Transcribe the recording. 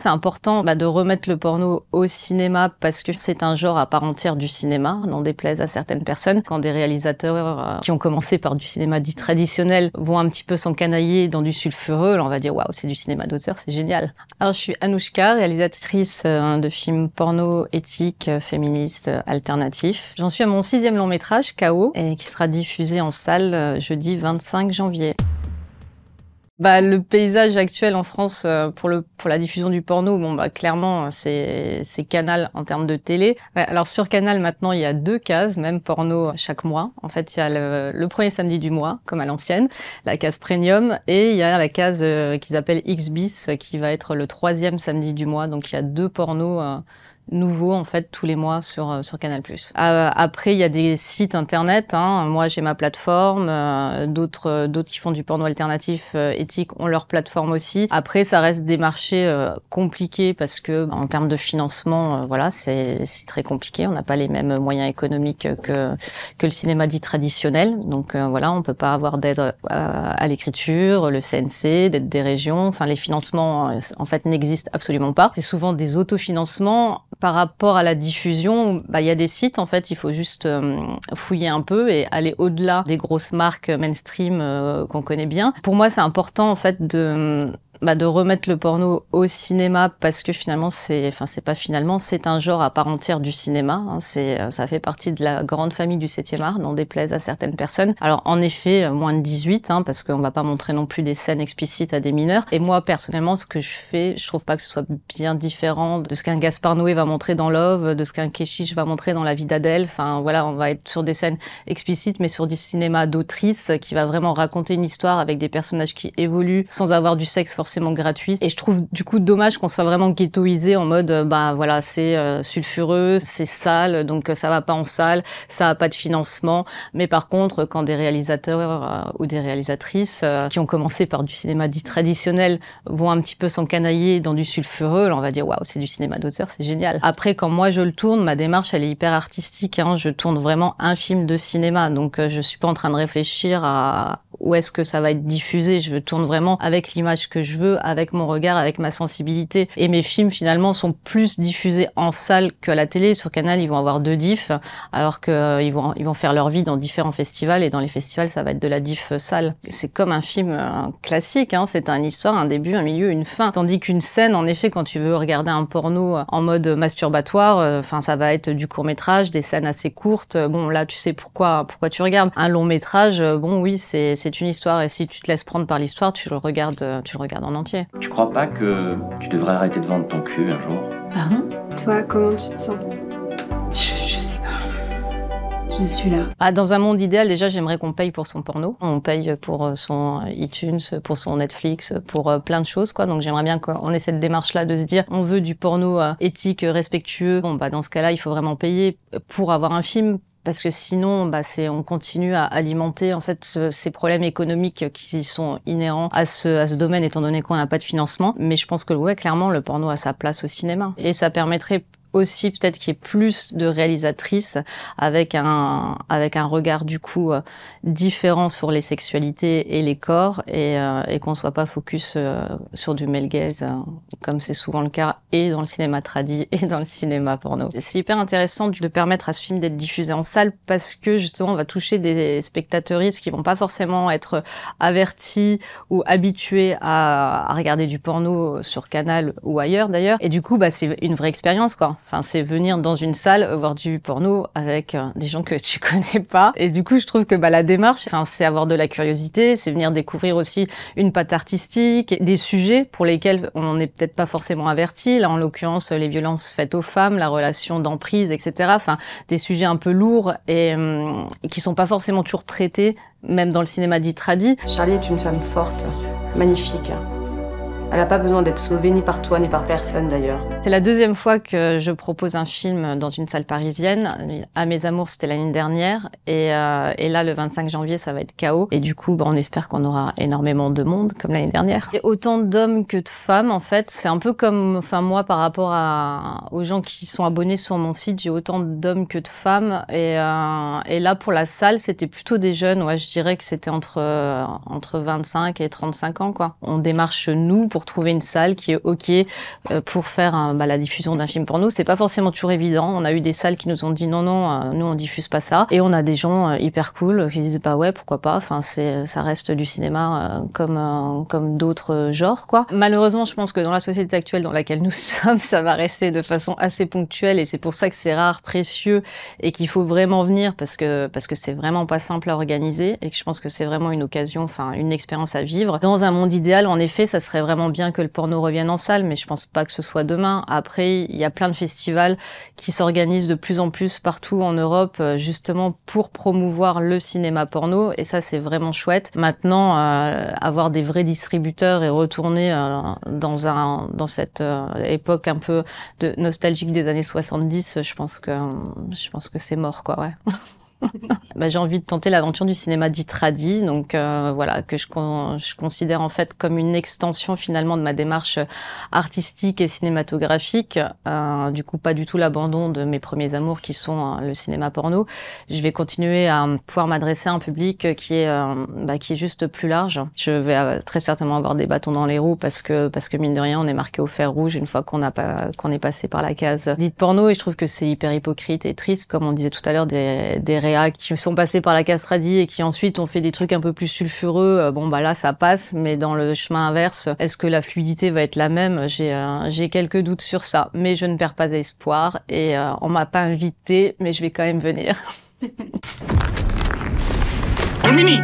C'est important de remettre le porno au cinéma parce que c'est un genre à part entière du cinéma, n'en déplaise à certaines personnes. Quand des réalisateurs qui ont commencé par du cinéma dit traditionnel vont un petit peu s'encanailler dans du sulfureux, là on va dire waouh, c'est du cinéma d'auteur, c'est génial. Alors je suis Anouchka, réalisatrice de films porno éthiques, féministes, alternatifs. J'en suis à mon 6e long métrage, KO, et qui sera diffusé en salle jeudi 25 janvier. Le paysage actuel en France pour la diffusion du porno, clairement c'est Canal en termes de télé. Ouais, alors sur Canal maintenant il y a 2 cases, même porno chaque mois. En fait il y a le premier samedi du mois, comme à l'ancienne, la case premium, et il y a la case qu'ils appellent X-bis qui va être le 3e samedi du mois. Donc il y a 2 pornos nouveau en fait tous les mois sur Canal+. Après il y a des sites internet, moi j'ai ma plateforme, d'autres qui font du porno alternatif éthique ont leur plateforme aussi. Après ça reste des marchés compliqués parce que en termes de financement voilà, c'est très compliqué, on n'a pas les mêmes moyens économiques que le cinéma dit traditionnel. Donc voilà, on peut pas avoir d'aide à l'écriture, le CNC, d'aide des régions, enfin les financements en fait n'existent absolument pas. C'est souvent des autofinancements. Par rapport à la diffusion, il y a des sites, en fait, il faut juste fouiller un peu et aller au-delà des grosses marques mainstream qu'on connaît bien. Pour moi, c'est important, en fait, de remettre le porno au cinéma parce que finalement c'est un genre à part entière du cinéma, ça fait partie de la grande famille du 7e art, n'en déplaise à certaines personnes. Alors en effet moins de 18 parce qu'on va pas montrer non plus des scènes explicites à des mineurs, et moi personnellement ce que je fais, je trouve pas que ce soit bien différent de ce qu'un Gaspard Noé va montrer dans Love, de ce qu'un Keshish va montrer dans La vie d'Adèle. Enfin voilà, on va être sur des scènes explicites mais sur du cinéma d'autrice qui va vraiment raconter une histoire avec des personnages qui évoluent sans avoir du sexe forcément gratuit. Et je trouve du coup dommage qu'on soit vraiment ghettoisé en mode voilà, c'est sulfureux, c'est sale, donc ça va pas en salle, ça a pas de financement. Mais par contre, quand des réalisateurs ou des réalisatrices qui ont commencé par du cinéma dit traditionnel vont un petit peu s'encanailler dans du sulfureux, là on va dire waouh, c'est du cinéma d'auteur, c'est génial. Après quand moi je le tourne, ma démarche elle est hyper artistique, je tourne vraiment un film de cinéma, donc je suis pas en train de réfléchir à où est-ce que ça va être diffusé. Je tourne vraiment avec l'image que je veux, avec mon regard, avec ma sensibilité. Et mes films, finalement, sont plus diffusés en salle qu'à la télé. Sur Canal, ils vont avoir 2 diffs, alors que ils vont faire leur vie dans différents festivals. Et dans les festivals, ça va être de la diff salle. C'est comme un film classique, c'est une histoire, un début, un milieu, une fin. Tandis qu'une scène, en effet, quand tu veux regarder un porno en mode masturbatoire, ça va être du court-métrage, des scènes assez courtes. Bon, là, tu sais pourquoi tu regardes. Un long-métrage, oui, c'est une histoire, et si tu te laisses prendre par l'histoire, tu le regardes en entier. Tu crois pas que tu devrais arrêter de vendre ton cul un jour? Pardon? Toi, comment tu te sens? Je sais pas. Je suis là. Dans un monde idéal, déjà, j'aimerais qu'on paye pour son porno. On paye pour son iTunes, pour son Netflix, pour plein de choses, quoi. Donc j'aimerais bien qu'on ait cette démarche-là de se dire, on veut du porno éthique, respectueux. Dans ce cas-là, il faut vraiment payer pour avoir un film. Parce que sinon, on continue à alimenter en fait ces problèmes économiques qui y sont inhérents à ce domaine, étant donné qu'on n'a pas de financement. Mais je pense que clairement, le porno a sa place au cinéma, et ça permettrait aussi peut-être qu'il y ait plus de réalisatrices avec un regard du coup différent sur les sexualités et les corps, et qu'on soit pas focus sur du male gaze comme c'est souvent le cas et dans le cinéma tradi et dans le cinéma porno. C'est hyper intéressant de permettre à ce film d'être diffusé en salle parce que justement on va toucher des spectateuristes qui vont pas forcément être avertis ou habitués à regarder du porno sur Canal ou ailleurs d'ailleurs, et du coup c'est une vraie expérience quoi. Enfin, c'est venir dans une salle voir du porno avec des gens que tu connais pas. Et du coup, je trouve que la démarche, c'est avoir de la curiosité, c'est venir découvrir aussi une patte artistique, des sujets pour lesquels on n'est peut-être pas forcément averti. Là, en l'occurrence, les violences faites aux femmes, la relation d'emprise, etc. Enfin, des sujets un peu lourds et qui sont pas forcément toujours traités, même dans le cinéma dit tradi. Charlie est une femme forte, magnifique. Elle n'a pas besoin d'être sauvée ni par toi ni par personne d'ailleurs. C'est la 2e fois que je propose un film dans une salle parisienne. À mes amours, c'était l'année dernière, et là le 25 janvier ça va être KO, et du coup on espère qu'on aura énormément de monde comme l'année dernière. Et autant d'hommes que de femmes en fait, c'est un peu comme moi par rapport aux gens qui sont abonnés sur mon site, j'ai autant d'hommes que de femmes, et là pour la salle c'était plutôt des jeunes, je dirais que c'était entre 25 et 35 ans quoi. On démarche nous pour pour trouver une salle qui est OK pour faire la diffusion d'un film porno. C'est pas forcément toujours évident. On a eu des salles qui nous ont dit non, nous on diffuse pas ça. Et on a des gens hyper cool qui disent bah ouais, pourquoi pas. Enfin, ça reste du cinéma comme d'autres genres, quoi. Malheureusement, je pense que dans la société actuelle dans laquelle nous sommes, ça va rester de façon assez ponctuelle et c'est pour ça que c'est rare, précieux et qu'il faut vraiment venir parce que c'est vraiment pas simple à organiser et que je pense que c'est vraiment une occasion, enfin une expérience à vivre. Dans un monde idéal, en effet, ça serait vraiment bien que le porno revienne en salle, mais je pense pas que ce soit demain. Après, il y a plein de festivals qui s'organisent de plus en plus partout en Europe, justement pour promouvoir le cinéma porno et ça c'est vraiment chouette. Maintenant, avoir des vrais distributeurs et retourner dans cette époque un peu nostalgique des années 70, je pense que c'est mort, quoi, ouais. J'ai envie de tenter l'aventure du cinéma dit tradi, donc voilà, que je considère en fait comme une extension finalement de ma démarche artistique et cinématographique. Du coup, pas du tout l'abandon de mes premiers amours qui sont le cinéma porno. Je vais continuer à pouvoir m'adresser à un public qui est juste plus large. Je vais très certainement avoir des bâtons dans les roues parce que mine de rien, on est marqué au fer rouge une fois qu'on est passé par la case dite porno et je trouve que c'est hyper hypocrite et triste, comme on disait tout à l'heure, des réals qui sont passés par la case tradi et qui ensuite ont fait des trucs un peu plus sulfureux. Là ça passe, mais dans le chemin inverse, est-ce que la fluidité va être la même? J'ai quelques doutes sur ça, mais je ne perds pas espoir et on m'a pas invité, mais je vais quand même venir. Mini